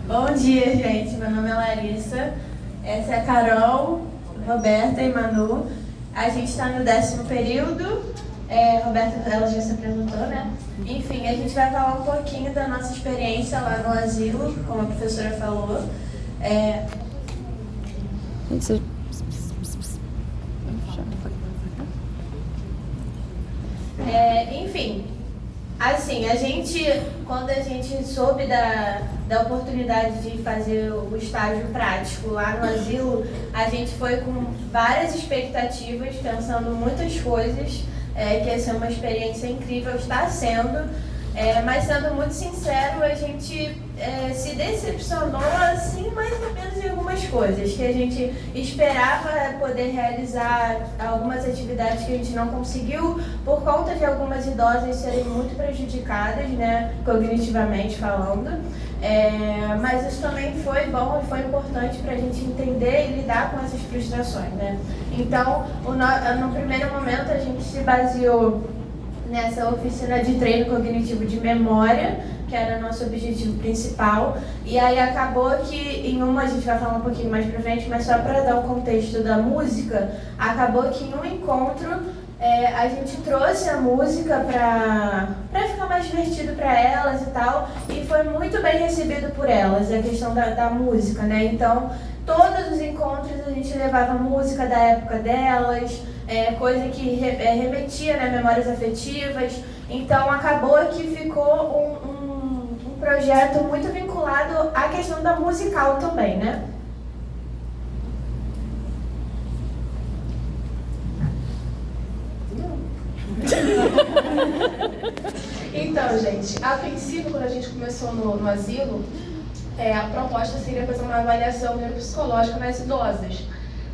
Bom dia, gente. Meu nome é Larissa. Essa é a Carol, Roberta e Manu. A gente está no 10º período. Roberta, ela já se apresentou, né? Enfim, a gente vai falar um pouquinho da nossa experiência lá no asilo, como a professora falou. Enfim, assim, quando a gente soube da oportunidade de fazer o estágio prático lá no asilo, a gente foi com várias expectativas, pensando muitas coisas, que ia ser uma experiência incrível, está sendo, mas sendo muito sincero, a gente se decepcionou, assim, mais ou menos em algumas coisas, que a gente esperava poder realizar algumas atividades que a gente não conseguiu, por conta de algumas idosas serem muito prejudicadas, né, cognitivamente falando, mas isso também foi bom e foi importante para a gente entender e lidar com essas frustrações, né. Então, no primeiro momento, a gente se baseou nessa oficina de treino cognitivo de memória, que era nosso objetivo principal, e aí acabou que em uma, a gente vai falar um pouquinho mais pra frente, mas só para dar um contexto da música, acabou que em um encontro a gente trouxe a música para ficar mais divertido para elas e tal, e foi muito bem recebido por elas, a questão da música, né? Então, todos os encontros a gente levava música da época delas, coisa que remetia, né, memórias afetivas. Então acabou que ficou um projeto muito vinculado à questão da musical também, né? Então, gente, a princípio, quando a gente começou no asilo, a proposta seria fazer uma avaliação neuropsicológica nas idosas.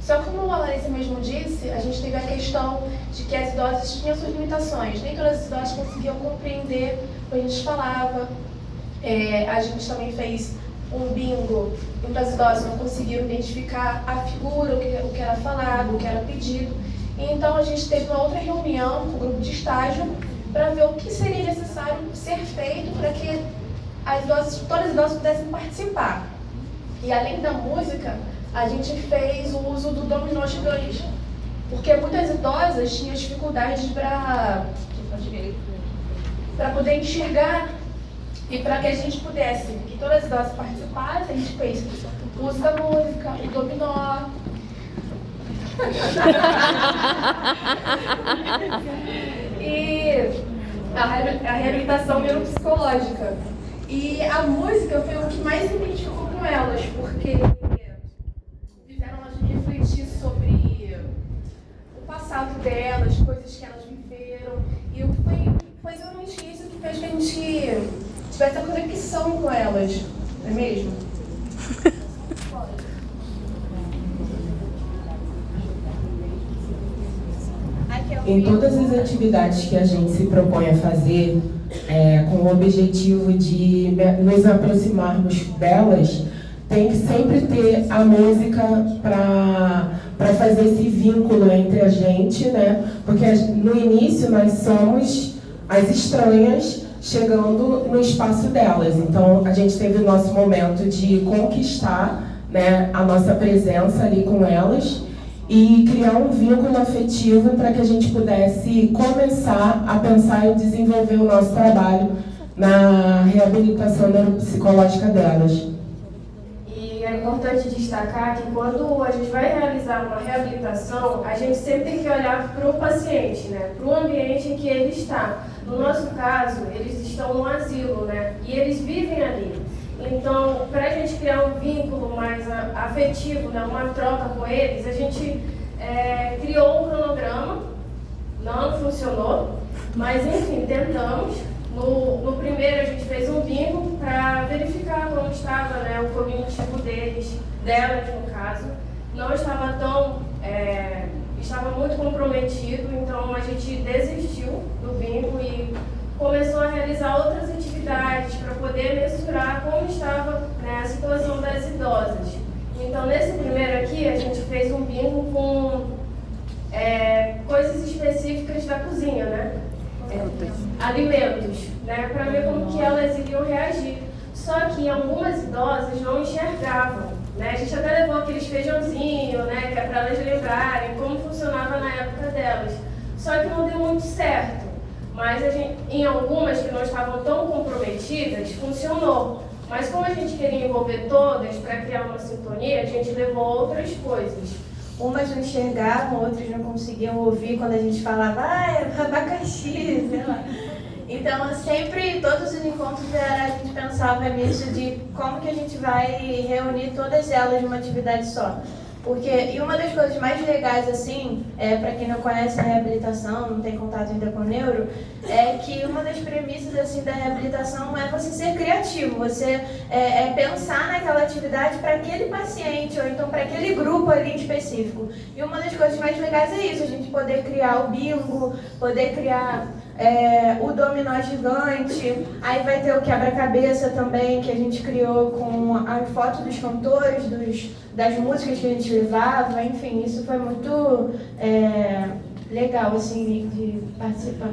Só que, como a Larissa mesmo disse, a gente teve a questão de que as idosas tinham suas limitações. Nem todas as idosas conseguiam compreender o que a gente falava. A gente também fez um bingo, e muitas idosas não conseguiram identificar a figura, o que era falado, o que era pedido. E então a gente teve uma outra reunião com o grupo de estágio para ver o que seria necessário ser feito para que todas as idosas pudessem participar. E além da música, a gente fez o uso do dominó gigante, porque muitas idosas tinham dificuldades para poder enxergar, e para que a gente pudesse, que todas as idosas participassem, a gente fez o uso da música, o dominó. E a reabilitação neuropsicológica. E a música foi o que mais se identificou com elas, porque fizeram elas refletir sobre o passado delas, coisas que elas viveram. E foi exatamente isso que fez que a gente tivesse a conexão com elas, não é mesmo? Em todas as atividades que a gente se propõe a fazer, com o objetivo de nos aproximarmos delas, tem que sempre ter a música para fazer esse vínculo entre a gente, né? Porque no início nós somos as estranhas chegando no espaço delas. Então a gente teve o nosso momento de conquistar, né, a nossa presença ali com elas, e criar um vínculo afetivo para que a gente pudesse começar a pensar e desenvolver o nosso trabalho na reabilitação neuropsicológica delas. E é importante destacar que quando a gente vai realizar uma reabilitação, a gente sempre tem que olhar para o paciente, né? Para o ambiente em que ele está. No nosso caso, eles estão no asilo, né? E eles vivem ali. Então, para a gente criar um vínculo mais afetivo, né, uma troca com eles, a gente criou um cronograma, não funcionou, mas enfim, tentamos. No primeiro a gente fez um bingo para verificar como estava, né, o cognitivo delas no caso. Não estava estava muito comprometido, então a gente desistiu do bingo e começou a realizar outras atividades para poder mensurar como estava, né, a situação das idosas. Então, nesse primeiro aqui, a gente fez um bingo com coisas específicas da cozinha, né? Alimentos, né, para ver como que elas iriam reagir. Só que algumas idosas não enxergavam, né? A gente até levou aqueles feijãozinhos, né? Que é para elas lembrarem como funcionava na época delas. Só que não deu muito certo. Mas em algumas que não estavam tão comprometidas, funcionou. Mas como a gente queria envolver todas para criar uma sintonia, a gente levou outras coisas. Umas não enxergavam, outras não conseguiam ouvir quando a gente falava, é abacaxi, sei lá. Então, sempre, todos os encontros, a gente pensava nisso, de como que a gente vai reunir todas elas numa atividade só. E uma das coisas mais legais, assim, para quem não conhece a reabilitação, não tem contato ainda com o neuro, é que uma das premissas, assim, da reabilitação é você ser criativo, você pensar naquela atividade para aquele paciente, ou então para aquele grupo ali em específico. E uma das coisas mais legais é isso, a gente poder criar o bingo, poder criar o dominó gigante, aí vai ter o quebra-cabeça também, que a gente criou com a foto dos cantores, das músicas que a gente levava, enfim, isso foi muito legal, assim, de participar.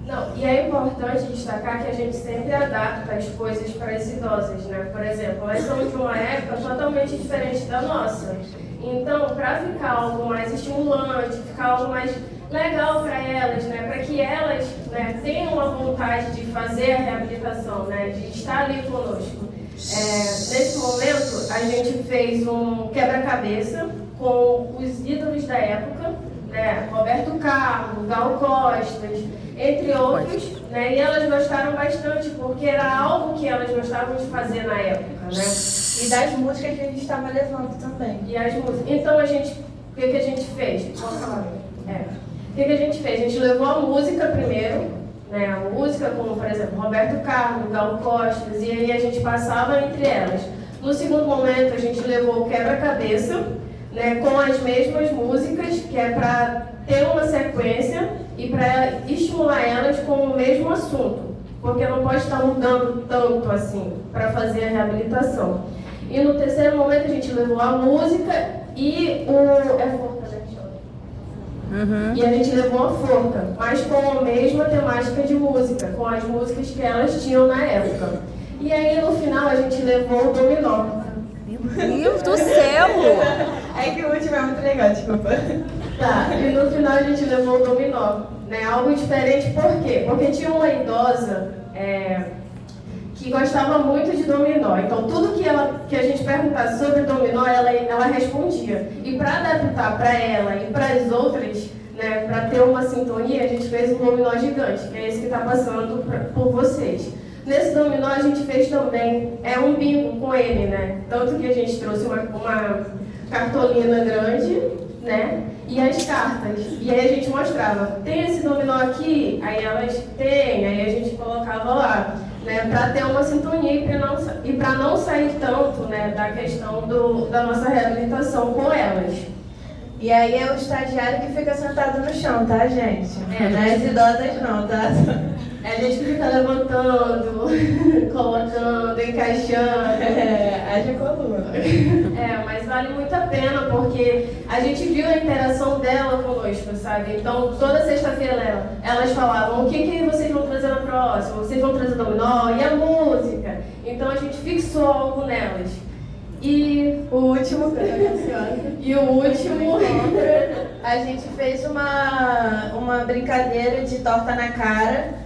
Não, e é importante destacar que a gente sempre adapta as coisas para as idosas, né? Por exemplo, elas são de uma época totalmente diferente da nossa. Então, para ficar algo mais estimulante, ficar algo mais legal para elas, né? Para que elas, né, tenham a vontade de fazer a reabilitação, né? De estar ali conosco. Nesse momento, a gente fez um quebra-cabeça com os ídolos da época, né? Roberto Carlos, Gal Costas, entre outros, né? E elas gostaram bastante, porque era algo que elas gostavam de fazer na época, né? E das músicas que a gente estava levando também. E as músicas. Então, o que a gente fez? Posso falar? O que a gente fez? A gente levou a música primeiro, né? A música como, por exemplo, Roberto Carlos, Gal Costas, e aí a gente passava entre elas. No segundo momento, a gente levou o quebra-cabeça, né, com as mesmas músicas, que é para ter uma sequência e para estimular elas com o mesmo assunto, porque não pode estar mudando tanto assim para fazer a reabilitação. E no terceiro momento, a gente levou a música e E a gente levou a forca, mas com a mesma temática de música, com as músicas que elas tinham na época. E aí no final a gente levou o dominó. Meu Deus do céu! É que o último é muito legal, desculpa. Tá, e no final a gente levou o dominó, né? Algo diferente, por quê? Porque tinha uma idosa que gostava muito de dominó. Então tudo que a gente perguntasse sobre dominó, ela respondia. E para adaptar para ela e para as outras, né, para ter uma sintonia, a gente fez um dominó gigante, que é esse que está passando por vocês. Nesse dominó a gente fez também um bingo com ele, né? Tanto que a gente trouxe uma cartolina grande, né? E as cartas. E aí a gente mostrava, tem esse dominó aqui? Aí elas têm, aí a gente colocava lá, né? Para ter uma sintonia e para não sair tanto, né, da questão da nossa reabilitação com elas. E aí é o estagiário que fica sentado no chão, tá, gente? Não é as idosas não, tá? É a gente que fica levantando, colocando, encaixando. Haja coluna. Mas vale muito a pena, porque a gente viu a interação dela conosco, sabe? Então, toda sexta-feira elas falavam, o que vocês vão trazer na próxima? Vocês vão trazer dominó e a música? Então, a gente fixou algo nelas. E o último, a gente fez uma brincadeira de torta na cara,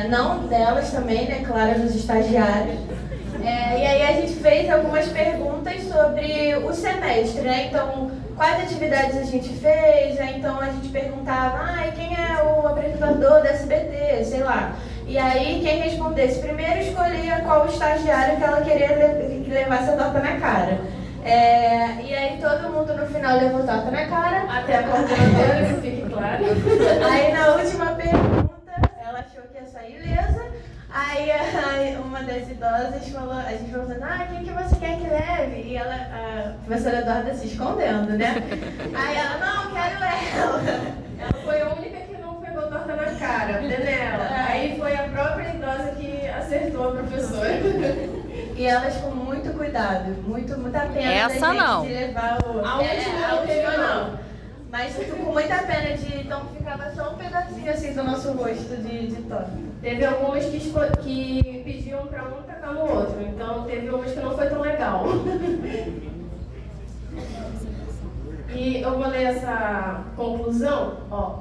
não delas também, né, claro, dos estagiários. E aí a gente fez algumas perguntas sobre o semestre, né? Então, quais atividades a gente fez, né? Então a gente perguntava, quem é o apresentador da SBT, sei lá. E aí quem respondesse primeiro escolhia qual estagiário que ela queria que levasse a torta na cara. E aí todo mundo no final levou torta na cara. Até a coordenadora, que fique claro. Aí na última pergunta, ela achou que ia sair ilesa. Aí uma das idosas falou, a gente falou assim, quem que você quer que leve? E ela, a professora Eduarda se escondendo, né? Aí ela, não, quero ela. Ela foi a única que não pegou torta na cara, nela. Aí foi a própria idosa que acertou a professora. E elas com muito cuidado, muita pena Essa da gente não. de levar o... A última não. Mas com muita pena de... Então ficava só um pedacinho assim do nosso rosto de torta. Teve algumas que pediam para um tacar no outro, então teve umas que não foi tão legal. E eu vou ler essa conclusão.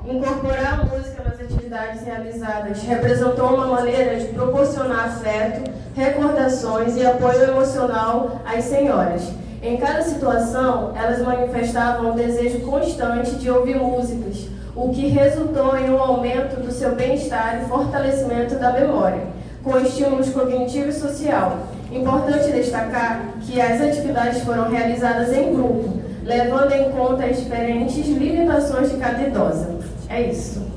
Incorporar a música nas atividades realizadas representou uma maneira de proporcionar afeto, recordações e apoio emocional às senhoras. Em cada situação, elas manifestavam um desejo constante de ouvir músicas, o que resultou em um aumento do seu bem-estar e fortalecimento da memória, com estímulos cognitivo e social. Importante destacar que as atividades foram realizadas em grupo, levando em conta as diferentes limitações de cada idosa. É isso.